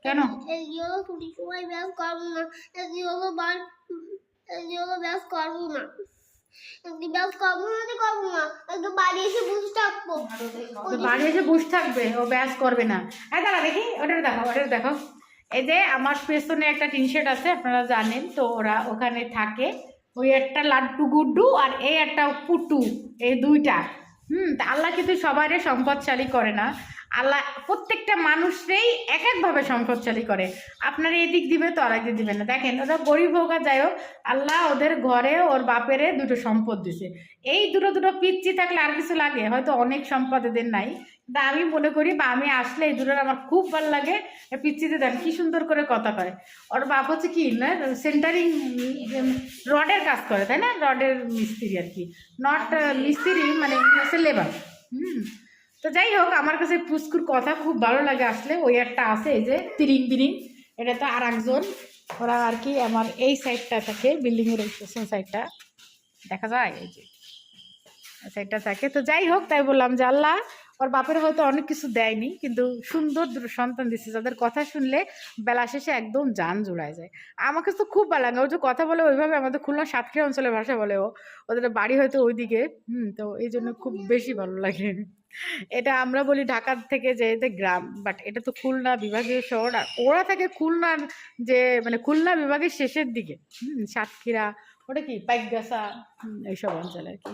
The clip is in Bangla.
কেন? ছুটির সময় ব্যাস করবো না, ব্যাস করবো না, ব্যাস করবো না, একটু বাড়ি এসে বসে থাকবো। বাড়ি এসে বসে থাকবে, ও ব্যাস করবে না। দাঁড়া দেখি, ওটা দেখো, ওটা দেখো। এই যে আমার পেছনে একটা টি শার্ট আছে, আপনারা জানেন তো, ওরা ওখানে থাকে। ওই একটা লাড্ডু গুড্ডু আর এই একটা পুটু, এই দুইটা। তা আল্লাহ কিন্তু সবারই সম্পদশালী করে না। আল্লাহ প্রত্যেকটা মানুষকেই এক একভাবে সম্পদশালী করে। আপনার এদিক দিবে তো আর একদিক দিবে না। দেখেন ওরা গরিব হোক আর যাই হোক, আল্লাহ ওদের ঘরে ওর বাপেরে দুটো সম্পদ দিছে। এই দুটো পিচ্ছি থাকলে আর কিছু লাগে, হয়তো অনেক সম্পদ এদের নাই, তা আমি মনে করি বা আমি আসলে এই দুটোর আমার খুব ভালো লাগে। পিচ্ছিতে দেন কি সুন্দর করে কথা কয়। ওর বাপ হচ্ছে কি না সেন্টারিং রডের কাজ করে, তাই না? রডের মিস্ত্রি আর কি, নট মিস্ত্রি, মানে হচ্ছে লেবার। তো যাই হোক, আমার কাছে পুস্কুর কথা খুব ভালো লাগে আসলে। ওই একটা আছে এই যে তিরিং বিরিং, এটা তো আর একজন, ওরা আর কি আমার এই সাইডটা থাকে, বিল্ডিংয়ের এই পেছন সাইডটা দেখা যায়, এই যে সাইডটা থাকে। তো যাই হোক, তাই বললাম যে আল্লাহ ওর বাপের হয়তো অনেক কিছু দেয়নি, কিন্তু সুন্দর দুটো সন্তান দিচ্ছে, যাদের কথা শুনলে বেলা শেষে একদম জান জোড়ায় যায়। আমাকে তো খুব ভালো লাগে। ও যে কথা বলে ওইভাবে, আমাদের খুলনা সাতক্ষীরা অঞ্চলের ভাষা বলে, ওদের বাড়ি হয়তো ওইদিকে। তো এই জন্য খুব বেশি ভালো লাগে। এটা আমরা বলি ঢাকার থেকে যে এতে গ্রাম, বাট এটা তো খুলনা বিভাগীয় শহর। আর ওরা থাকে খুলনার যে মানে খুলনা বিভাগের শেষের দিকে, সাতক্ষীরা, ওটা কি পাইকগাছা, এইসব অঞ্চলে আর কি।